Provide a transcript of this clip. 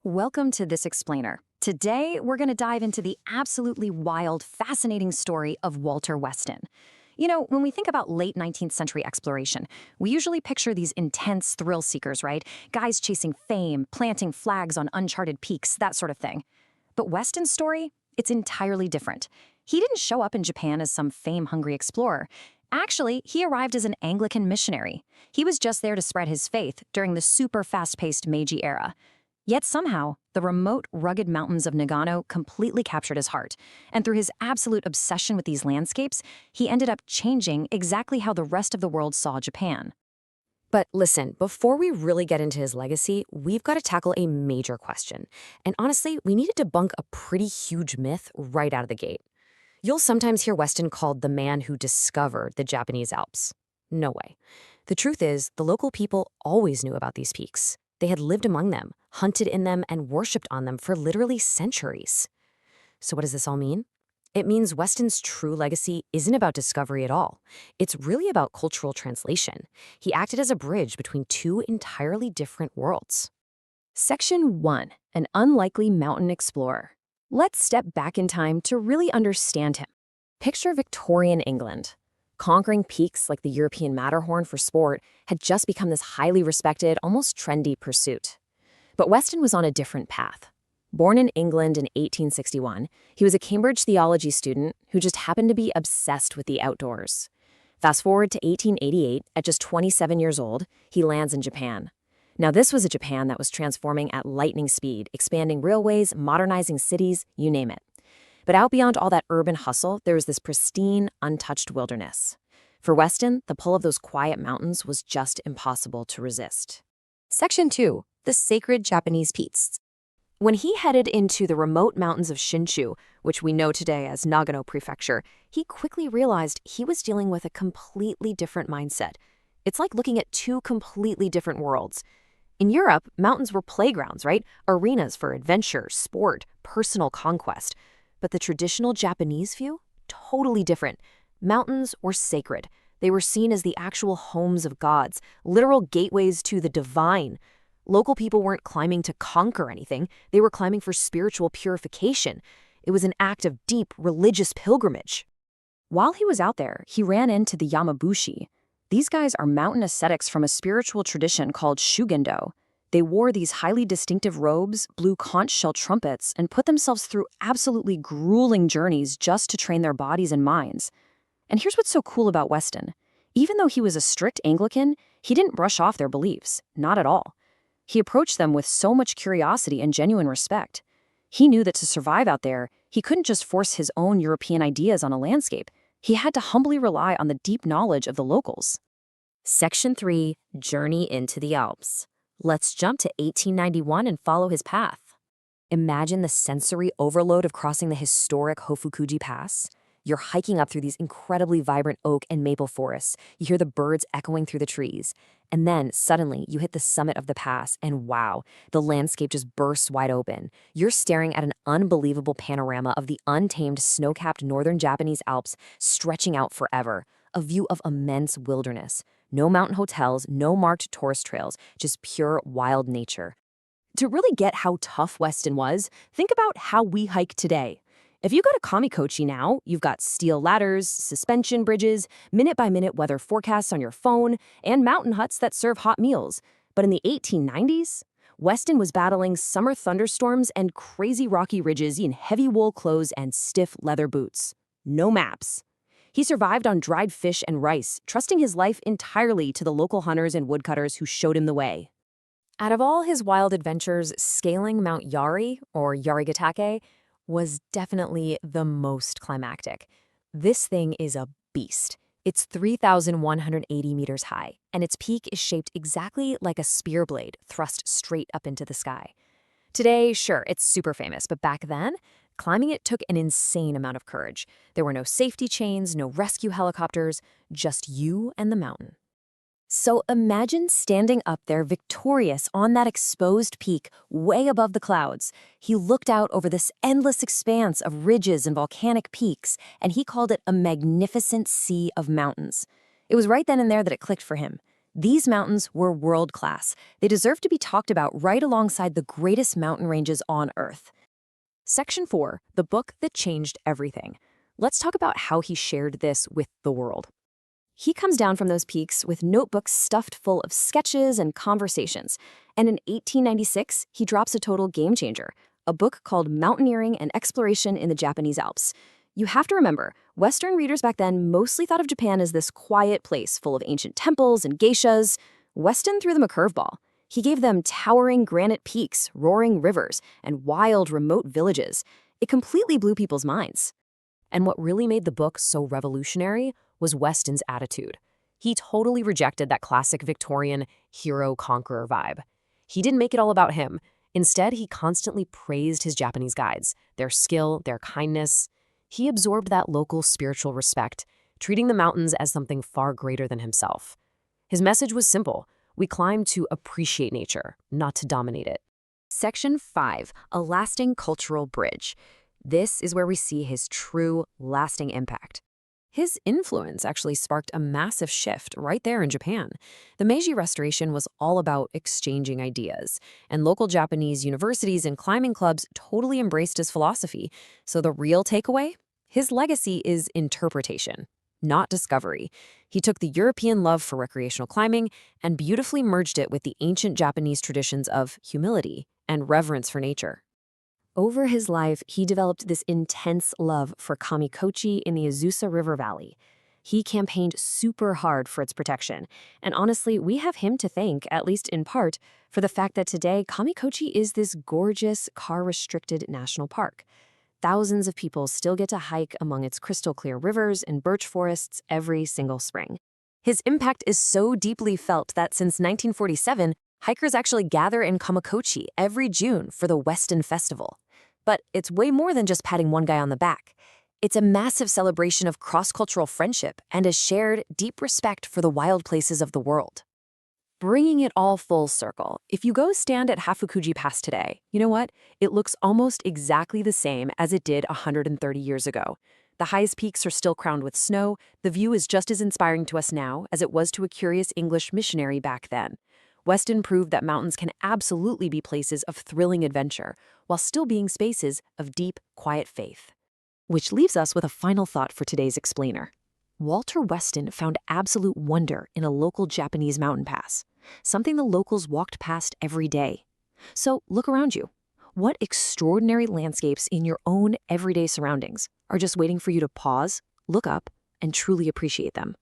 Welcome to This Explainer. Today, we're going to dive into the absolutely wild, fascinating story of Walter Weston. You know, when we think about late 19th century exploration, we usually picture these intense thrill seekers, right? Guys chasing fame, planting flags on uncharted peaks, that sort of thing. But Weston's story, it's entirely different. He didn't show up in Japan as some fame-hungry explorer. Actually, he arrived as an Anglican missionary. He was just there to spread his faith during the super fast-paced Meiji era. Yet somehow, the remote, rugged mountains of Nagano completely captured his heart, and through his absolute obsession with these landscapes, he ended up changing exactly how the rest of the world saw Japan. But listen, before we really get into his legacy, we've got to tackle a major question. And honestly, we need to debunk a pretty huge myth right out of the gate. You'll sometimes hear Weston called the man who discovered the Japanese Alps. No way. The truth is, the local people always knew about these peaks. They had lived among them, hunted in them, and worshipped on them for literally centuries. So what does this all mean? It means Weston's true legacy isn't about discovery at all. It's really about cultural translation. He acted as a bridge between two entirely different worlds. Section 1. An Unlikely Mountain Explorer. Let's step back in time to really understand him. Picture Victorian England. Conquering peaks like the European Matterhorn for sport had just become this highly respected, almost trendy pursuit. But Weston was on a different path. Born in England in 1861, he was a Cambridge theology student who just happened to be obsessed with the outdoors. Fast forward to 1888, at just 27 years old, he lands in Japan. Now this was a Japan that was transforming at lightning speed, expanding railways, modernizing cities, you name it. But out beyond all that urban hustle, there was this pristine, untouched wilderness. For Weston, the pull of those quiet mountains was just impossible to resist. Section 2. The Sacred Japanese Peaks. When he headed into the remote mountains of Shinshu, which we know today as Nagano Prefecture, he quickly realized he was dealing with a completely different mindset. It's like looking at two completely different worlds. In Europe, mountains were playgrounds, right? Arenas for adventure, sport, personal conquest. But the traditional Japanese view? Totally different. Mountains were sacred. They were seen as the actual homes of gods, literal gateways to the divine. Local people weren't climbing to conquer anything. They were climbing for spiritual purification. It was an act of deep religious pilgrimage. While he was out there, he ran into the Yamabushi. These guys are mountain ascetics from a spiritual tradition called Shugendo. They wore these highly distinctive robes, blew conch shell trumpets, and put themselves through absolutely grueling journeys just to train their bodies and minds. And here's what's so cool about Weston. Even though he was a strict Anglican, he didn't brush off their beliefs, not at all. He approached them with so much curiosity and genuine respect. He knew that to survive out there, he couldn't just force his own European ideas on a landscape. He had to humbly rely on the deep knowledge of the locals. Section 3. Journey into the Alps. Let's jump to 1891 and follow his path. Imagine the sensory overload of crossing the historic Hofukuji Pass. You're hiking up through these incredibly vibrant oak and maple forests. You hear the birds echoing through the trees. And then, suddenly, you hit the summit of the pass, and wow, the landscape just bursts wide open. You're staring at an unbelievable panorama of the untamed snow-capped Northern Japanese Alps stretching out forever. A view of immense wilderness. No mountain hotels, no marked tourist trails, just pure wild nature. To really get how tough Weston was, think about how we hike today. If you go to Kamikochi now, you've got steel ladders, suspension bridges, minute-by-minute weather forecasts on your phone, and mountain huts that serve hot meals. But in the 1890s, Weston was battling summer thunderstorms and crazy rocky ridges in heavy wool clothes and stiff leather boots. No maps. He survived on dried fish and rice, trusting his life entirely to the local hunters and woodcutters who showed him the way. Out of all his wild adventures, scaling Mount Yari, or Yarigatake, was definitely the most climactic. This thing is a beast. It's 3,180 meters high, and its peak is shaped exactly like a spear blade thrust straight up into the sky. Today, sure, it's super famous, but back then, climbing it took an insane amount of courage. There were no safety chains, no rescue helicopters, just you and the mountain. So imagine standing up there victorious on that exposed peak way above the clouds. He looked out over this endless expanse of ridges and volcanic peaks, and he called it a magnificent sea of mountains. It was right then and there that it clicked for him. These mountains were world-class. They deserve to be talked about right alongside the greatest mountain ranges on Earth. Section 4, the book that changed everything. Let's talk about how he shared this with the world. He comes down from those peaks with notebooks stuffed full of sketches and conversations. And in 1896, he drops a total game changer, a book called Mountaineering and Exploration in the Japanese Alps. You have to remember, Western readers back then mostly thought of Japan as this quiet place full of ancient temples and geishas. Weston threw them a curveball. He gave them towering granite peaks, roaring rivers, and wild, remote villages. It completely blew people's minds. And what really made the book so revolutionary was Weston's attitude. He totally rejected that classic Victorian hero-conqueror vibe. He didn't make it all about him. Instead, he constantly praised his Japanese guides, their skill, their kindness. He absorbed that local spiritual respect, treating the mountains as something far greater than himself. His message was simple. We climb to appreciate nature, not to dominate it. Section 5, a lasting cultural bridge. This is where we see his true, lasting impact. His influence actually sparked a massive shift right there in Japan. The Meiji Restoration was all about exchanging ideas, and local Japanese universities and climbing clubs totally embraced his philosophy. So the real takeaway? His legacy is interpretation, not discovery. He took the European love for recreational climbing and beautifully merged it with the ancient Japanese traditions of humility and reverence for nature. Over his life, he developed this intense love for Kamikochi in the Azusa River Valley. He campaigned super hard for its protection, and honestly, we have him to thank, at least in part, for the fact that today Kamikochi is this gorgeous, car-restricted national park. Thousands of people still get to hike among its crystal-clear rivers and birch forests every single spring. His impact is so deeply felt that since 1947, hikers actually gather in Kamikochi every June for the Weston Festival. But it's way more than just patting one guy on the back. It's a massive celebration of cross-cultural friendship and a shared, deep respect for the wild places of the world. Bringing it all full circle, if you go stand at Hofukuji Pass today, you know what? It looks almost exactly the same as it did 130 years ago. The highest peaks are still crowned with snow. The view is just as inspiring to us now as it was to a curious English missionary back then. Weston proved that mountains can absolutely be places of thrilling adventure, while still being spaces of deep, quiet faith. Which leaves us with a final thought for today's explainer. Walter Weston found absolute wonder in a local Japanese mountain pass, something the locals walked past every day. So look around you. What extraordinary landscapes in your own everyday surroundings are just waiting for you to pause, look up, and truly appreciate them?